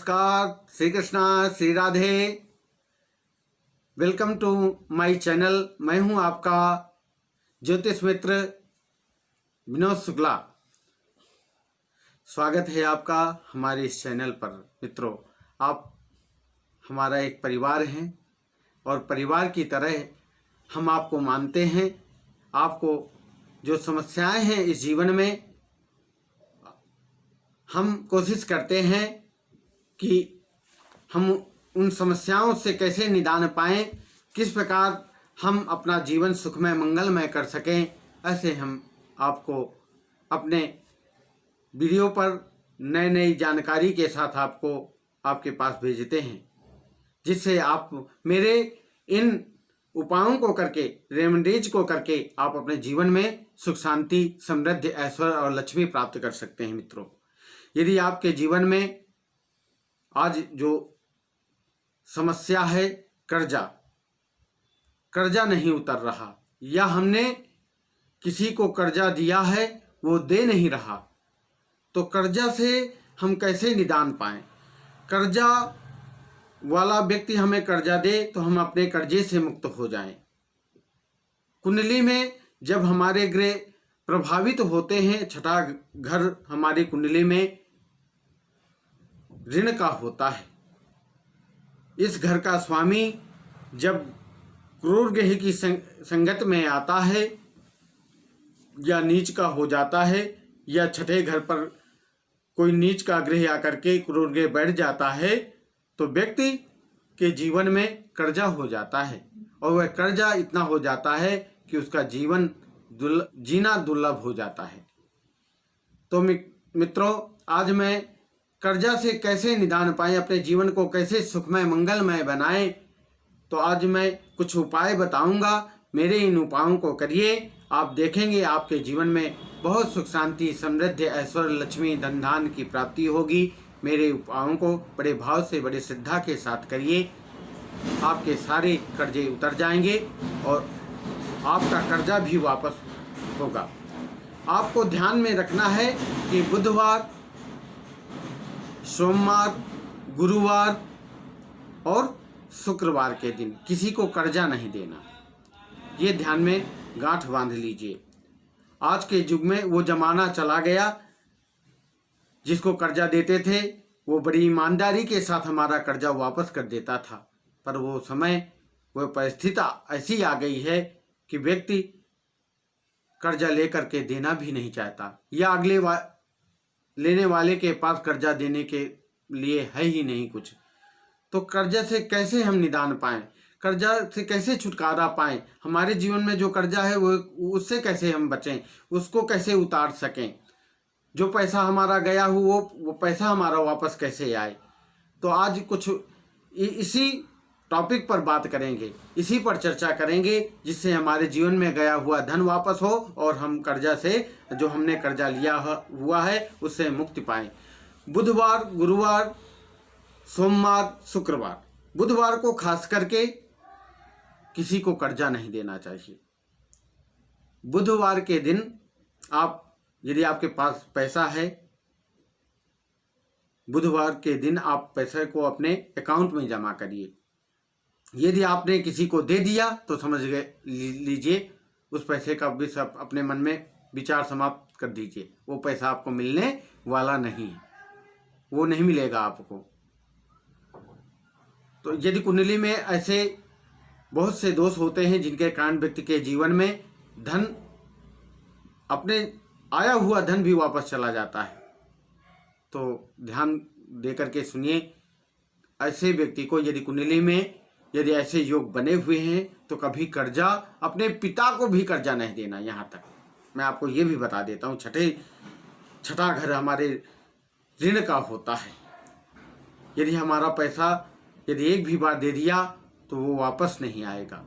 नमस्कार, Shri Krishna, Shri Radhe. Welcome to my channel. मैं हूं आपका ज्योतिष मित्र विनोद शुक्ला। स्वागत है आपका हमारे इस चैनल पर। मित्रों, आप हमारा एक परिवार हैं और परिवार की तरह हम आपको मानते हैं। आपको जो समस्याएं हैं इस जीवन में, हम कोशिश करते हैं कि हम उन समस्याओं से कैसे निदान पाएं, किस प्रकार हम अपना जीवन सुखमय मंगलमय कर सकें। ऐसे हम आपको अपने वीडियो पर नई नई जानकारी के साथ आपको आपके पास भेजते हैं, जिससे आप मेरे इन उपायों को करके, रेमेडीज को करके आप अपने जीवन में सुख शांति, समृद्धि, ऐश्वर्य और लक्ष्मी प्राप्त कर सकते हैं। मित्रों, यदि आपके जीवन में आज जो समस्या है, कर्जा नहीं उतर रहा, या हमने किसी को कर्जा दिया है वो दे नहीं रहा, तो कर्जा से हम कैसे निदान पाएं। कर्जा वाला व्यक्ति हमें कर्जा दे तो हम अपने कर्जे से मुक्त हो जाएं। कुंडली में जब हमारे ग्रह प्रभावित होते हैं, छठा घर हमारी कुंडली में ऋण का होता है। इस घर का स्वामी जब क्रूर ग्रह की संगत में आता है या नीच का हो जाता है, या छठे घर पर कोई नीच का ग्रह आकर के क्रूर ग्रह बैठ जाता है, तो व्यक्ति के जीवन में कर्जा हो जाता है। और वह कर्जा इतना हो जाता है कि उसका जीवन जीना दुर्लभ हो जाता है। तो मित्रों, आज मैं कर्जा से कैसे निदान पाएं, अपने जीवन को कैसे सुखमय मंगलमय बनाएं, तो आज मैं कुछ उपाय बताऊंगा। मेरे इन उपायों को करिए, आप देखेंगे आपके जीवन में बहुत सुख शांति, समृद्धि, ऐश्वर्य, लक्ष्मी, धन धान की प्राप्ति होगी। मेरे उपायों को बड़े भाव से, बड़े श्रद्धा के साथ करिए, आपके सारे कर्जे उतर जाएंगे और आपका कर्जा भी वापस होगा। आपको ध्यान में रखना है कि बुधवार, सोमवार, गुरुवार और शुक्रवार के दिन किसी को कर्जा नहीं देना। ये ध्यान में गांठ बांध लीजिए। आज के युग में वो जमाना चला गया, जिसको कर्जा देते थे वो बड़ी ईमानदारी के साथ हमारा कर्जा वापस कर देता था। पर वो समय, वो परिस्थिति ऐसी आ गई है कि व्यक्ति कर्जा लेकर के देना भी नहीं चाहता, या अगले लेने वाले के पास कर्जा देने के लिए है ही नहीं कुछ। तो कर्जा से कैसे हम निदान पाएं, कर्जा से कैसे छुटकारा पाएं, हमारे जीवन में जो कर्जा है वो उससे कैसे हम बचें, उसको कैसे उतार सकें, जो पैसा हमारा गया हो वो पैसा हमारा वापस कैसे आए। तो आज कुछ इसी टॉपिक पर बात करेंगे, इसी पर चर्चा करेंगे, जिससे हमारे जीवन में गया हुआ धन वापस हो और हम कर्जा से, जो हमने कर्जा लिया हुआ है, उससे मुक्ति पाएं। बुधवार, गुरुवार, सोमवार, शुक्रवार। बुधवार को खास करके किसी को कर्जा नहीं देना चाहिए। बुधवार के दिन आप, यदि आपके पास पैसा है, बुधवार के दिन आप पैसे को अपने अकाउंट में जमा करिए। यदि आपने किसी को दे दिया तो समझ लीजिए उस पैसे का भी सब अपने मन में विचार समाप्त कर दीजिए। वो पैसा आपको मिलने वाला नहीं है, वो नहीं मिलेगा आपको। तो यदि कुंडली में ऐसे बहुत से दोष होते हैं जिनके कारण व्यक्ति के जीवन में धन, अपने आया हुआ धन भी वापस चला जाता है, तो ध्यान दे करके सुनिए। ऐसे व्यक्ति को, यदि कुंडली में यदि ऐसे योग बने हुए हैं, तो कभी कर्जा, अपने पिता को भी कर्जा नहीं देना। यहाँ तक मैं आपको ये भी बता देता हूँ, छठा घर हमारे ऋण का होता है। यदि हमारा पैसा यदि एक भी बार दे दिया तो वो वापस नहीं आएगा।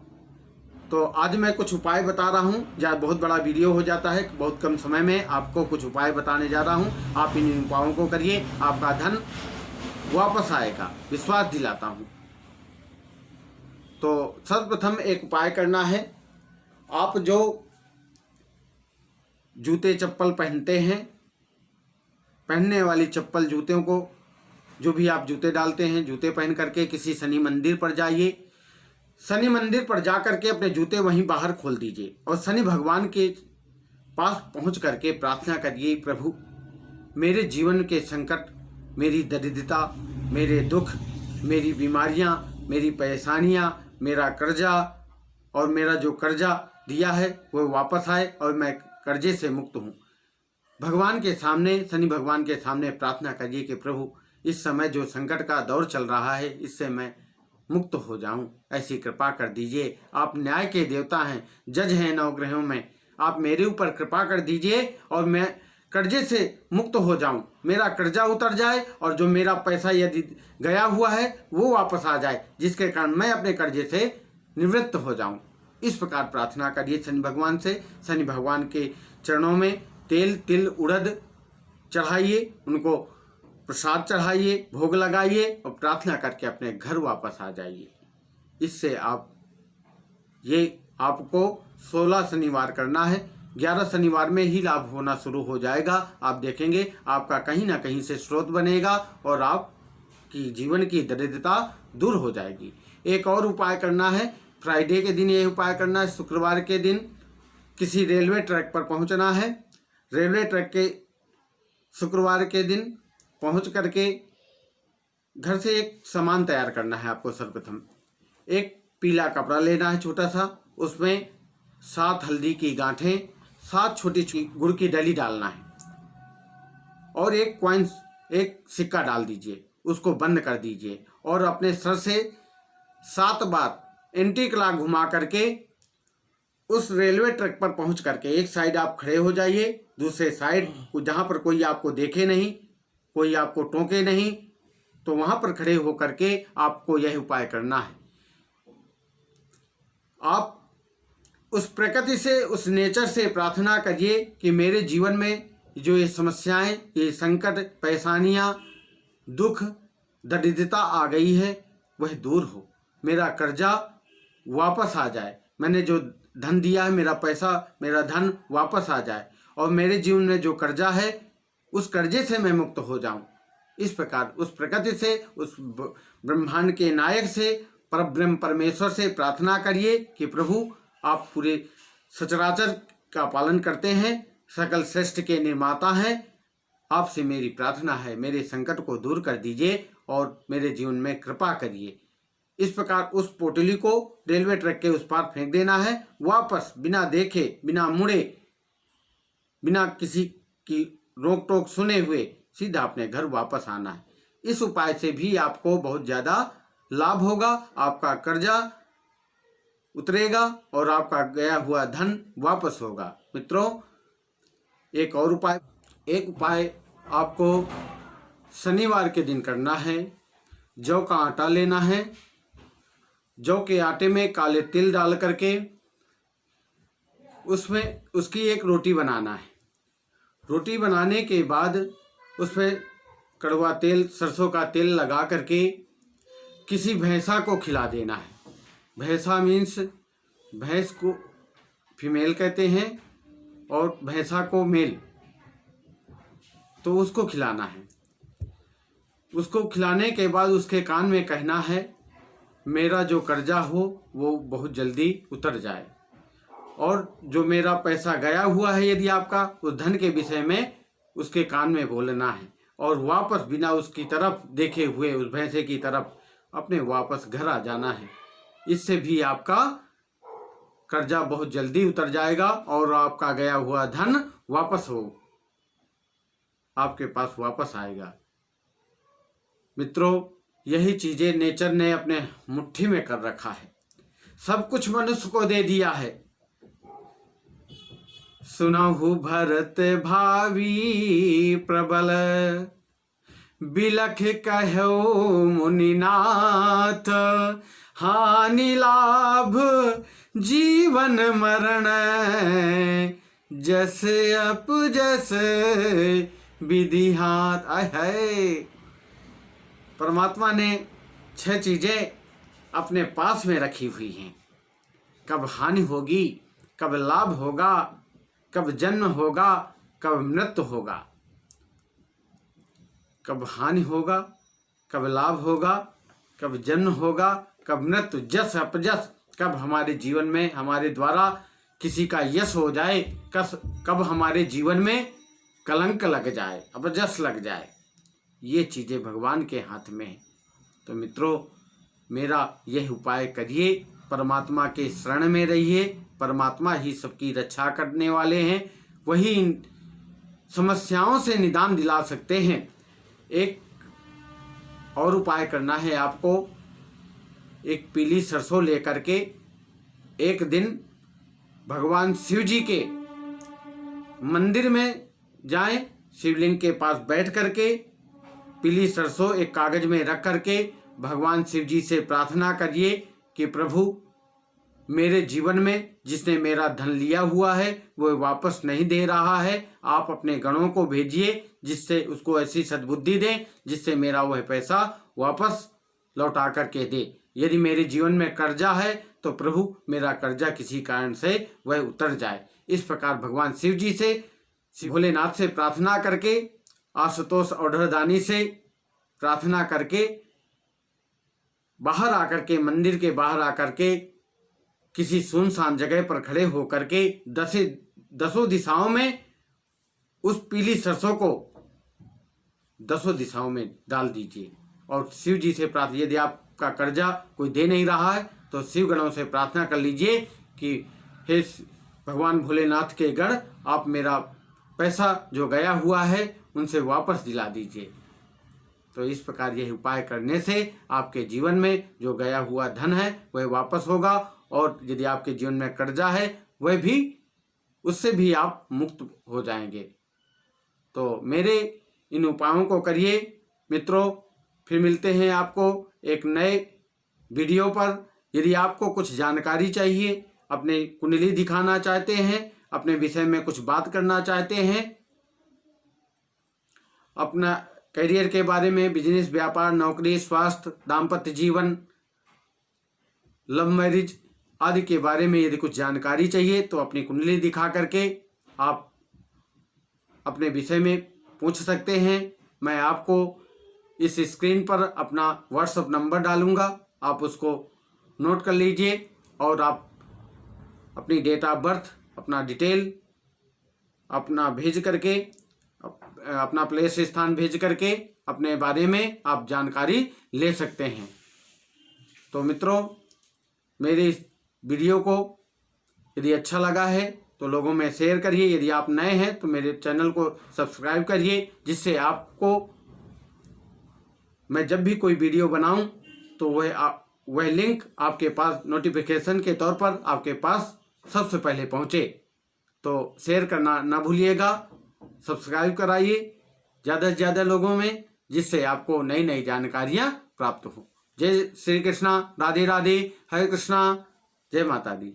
तो आज मैं कुछ उपाय बता रहा हूँ। बहुत बड़ा वीडियो हो जाता है, बहुत कम समय में आपको कुछ उपाय बताने जा रहा हूँ। आप इन उपायों को करिए, आपका धन वापस आएगा, विश्वास दिलाता हूँ। तो सर्वप्रथम एक उपाय करना है। आप जो जूते चप्पल पहनते हैं, पहनने वाली चप्पल जूतों को जो भी आप जूते डालते हैं, जूते पहन करके किसी शनि मंदिर पर जाइए। शनि मंदिर पर जा करके अपने जूते वहीं बाहर खोल दीजिए और शनि भगवान के पास पहुंच करके प्रार्थना करिए, प्रभु मेरे जीवन के संकट, मेरी दरिद्रता, मेरे दुख, मेरी बीमारियां, मेरी परेशानियां, मेरा कर्जा और मेरा जो कर्जा दिया है वो वापस आए और मैं कर्जे से मुक्त हूँ। भगवान के सामने, शनि भगवान के सामने प्रार्थना करिए कि प्रभु इस समय जो संकट का दौर चल रहा है इससे मैं मुक्त हो जाऊं, ऐसी कृपा कर दीजिए। आप न्याय के देवता हैं, जज हैं नवग्रहों में, आप मेरे ऊपर कृपा कर दीजिए और मैं कर्जे से मुक्त हो जाऊं, मेरा कर्जा उतर जाए और जो मेरा पैसा यदि गया हुआ है वो वापस आ जाए, जिसके कारण मैं अपने कर्जे से निवृत्त हो जाऊं। इस प्रकार प्रार्थना करिए शनि भगवान से। शनि भगवान के चरणों में तेल, तिल, उड़द चढ़ाइए, उनको प्रसाद चढ़ाइए, भोग लगाइए और प्रार्थना करके अपने घर वापस आ जाइए। इससे आपको 16 शनिवार करना है। 11 शनिवार में ही लाभ होना शुरू हो जाएगा। आप देखेंगे आपका कहीं ना कहीं से स्रोत बनेगा और आपकी जीवन की दरिद्रता दूर हो जाएगी। एक और उपाय करना है, फ्राइडे के दिन ये उपाय करना है। शुक्रवार के दिन किसी रेलवे ट्रैक पर पहुंचना है। रेलवे ट्रैक के शुक्रवार के दिन पहुंच करके घर से एक सामान तैयार करना है आपको। सर्वप्रथम एक पीला कपड़ा लेना है छोटा सा, उसमें 7 हल्दी की गांठें, 7 छोटी गुड़ की डली डालना है और एक कॉइन्स, एक सिक्का डाल दीजिए, उसको बंद कर दीजिए और अपने सर से 7 बार एंटी क्लॉक घुमा करके उस रेलवे ट्रैक पर पहुंच करके एक साइड आप खड़े हो जाइए, दूसरे साइड जहां पर कोई आपको देखे नहीं, कोई आपको टोके नहीं, तो वहां पर खड़े होकर के आपको यह उपाय करना है। आप उस प्रकृति से, उस नेचर से प्रार्थना करिए कि मेरे जीवन में जो ये समस्याएं, ये संकट, परेशानियां, दुख, दरिद्रता आ गई है वह दूर हो, मेरा कर्जा वापस आ जाए, मैंने जो धन दिया है, मेरा पैसा, मेरा धन वापस आ जाए और मेरे जीवन में जो कर्जा है उस कर्जे से मैं मुक्त हो जाऊं। इस प्रकार उस प्रकृति से, उस ब्रह्मांड के नायक से, परब्रह्म परमेश्वर से प्रार्थना करिए कि प्रभु आप पूरे सचराचर का पालन करते हैं, सकल श्रेष्ठ के निर्माता हैं, आपसे मेरी प्रार्थना है, मेरे संकट को दूर कर दीजिए और मेरे जीवन में कृपा करिए। इस प्रकार उस पोटली को रेलवे ट्रैक के उस पार फेंक देना है, वापस बिना देखे, बिना मुड़े, बिना किसी की रोक टोक सुने हुए सीधा अपने घर वापस आना है। इस उपाय से भी आपको बहुत ज़्यादा लाभ होगा, आपका कर्जा उतरेगा और आपका गया हुआ धन वापस होगा। मित्रों, एक और उपाय, एक उपाय आपको शनिवार के दिन करना है। जौ का आटा लेना है, जौ के आटे में काले तिल डाल करके उसमें उसकी एक रोटी बनाना है। रोटी बनाने के बाद उसमें कड़वा तेल, सरसों का तेल लगा करके किसी भैंसा को खिला देना है। भैंसा मीन्स भैंस को फीमेल कहते हैं और भैंसा को मेल, तो उसको खिलाना है। उसको खिलाने के बाद उसके कान में कहना है मेरा जो कर्जा हो वो बहुत जल्दी उतर जाए और जो मेरा पैसा गया हुआ है यदि आपका, उस धन के विषय में उसके कान में बोलना है और वापस बिना उसकी तरफ देखे हुए, उस भैंसे की तरफ अपने वापस घर आ जाना है। इससे भी आपका कर्जा बहुत जल्दी उतर जाएगा और आपका गया हुआ धन वापस हो आपके पास वापस आएगा। मित्रों, यही चीजें नेचर ने अपने मुट्ठी में कर रखा है, सब कुछ मनुष्य को दे दिया है। सुनहु भरत भावी प्रबल, बिलख कहो मुनिनाथ, हानि लाभ जीवन मरण, जस अप जस विधि हाथ। है परमात्मा ने 6 चीजें अपने पास में रखी हुई हैं। कब हानि होगी, कब लाभ होगा, कब जन्म होगा, कब मृत्यु होगा। कब हानि होगा, कब लाभ होगा, कब जन्म होगा, कब मृत्यु, जस अपजस, कब हमारे जीवन में हमारे द्वारा किसी का यश हो जाए, कब हमारे जीवन में कलंक लग जाए, अपजस लग जाए, ये चीज़ें भगवान के हाथ में है। तो मित्रों, मेरा यह उपाय करिए, परमात्मा के शरण में रहिए। परमात्मा ही सबकी रक्षा करने वाले हैं, वही इन समस्याओं से निदान दिला सकते हैं। एक और उपाय करना है आपको। एक पीली सरसों लेकर के एक दिन भगवान शिव जी के मंदिर में जाएं, शिवलिंग के पास बैठ करके पीली सरसों एक कागज में रख करके भगवान शिव जी से प्रार्थना करिए कि प्रभु, मेरे जीवन में जिसने मेरा धन लिया हुआ है वो वापस नहीं दे रहा है, आप अपने गणों को भेजिए जिससे उसको ऐसी सद्बुद्धि दें जिससे मेरा वह पैसा वापस लौटा करके दे। यदि मेरे जीवन में कर्जा है तो प्रभु मेरा कर्जा किसी कारण से वह उतर जाए। इस प्रकार भगवान शिव जी से, भोलेनाथ से प्रार्थना करके, आशुतोष औढ़दानी से प्रार्थना करके बाहर आकर के, मंदिर के बाहर आकर के किसी सुनसान जगह पर खड़े होकर के दसों दिशाओं में उस पीली सरसों को 10 दिशाओं में डाल दीजिए और शिव जी से प्रार्थना, यदि आपका कर्जा कोई दे नहीं रहा है तो शिव गणों से प्रार्थना कर लीजिए कि हे भगवान भोलेनाथ के गण, आप मेरा पैसा जो गया हुआ है उनसे वापस दिला दीजिए। तो इस प्रकार यह उपाय करने से आपके जीवन में जो गया हुआ धन है वह वापस होगा और यदि आपके जीवन में कर्जा है वह भी, उससे भी आप मुक्त हो जाएंगे। तो मेरे इन उपायों को करिए मित्रों। फिर मिलते हैं आपको एक नए वीडियो पर। यदि आपको कुछ जानकारी चाहिए, अपने कुंडली दिखाना चाहते हैं, अपने विषय में कुछ बात करना चाहते हैं, अपना करियर के बारे में, बिजनेस, व्यापार, नौकरी, स्वास्थ्य, दाम्पत्य जीवन, लव मैरिज आदि के बारे में यदि कुछ जानकारी चाहिए तो अपनी कुंडली दिखा करके आप अपने विषय में पूछ सकते हैं। मैं आपको इस स्क्रीन पर अपना व्हाट्सएप नंबर डालूंगा, आप उसको नोट कर लीजिए और आप अपनी डेट ऑफ बर्थ, अपना डिटेल अपना भेज करके, अपना प्लेस स्थान भेज करके अपने बारे में आप जानकारी ले सकते हैं। तो मित्रों, मेरे इस वीडियो को यदि अच्छा लगा है तो लोगों में शेयर करिए। यदि आप नए हैं तो मेरे चैनल को सब्सक्राइब करिए, जिससे आपको मैं जब भी कोई वीडियो बनाऊं तो वह लिंक आपके पास नोटिफिकेशन के तौर पर आपके पास सबसे पहले पहुंचे। तो शेयर करना ना भूलिएगा, सब्सक्राइब कराइए ज़्यादा से ज़्यादा लोगों में, जिससे आपको नई नई जानकारियाँ प्राप्त हो। जय श्री कृष्णा, राधे राधे, हरे कृष्णा, जय माता दी।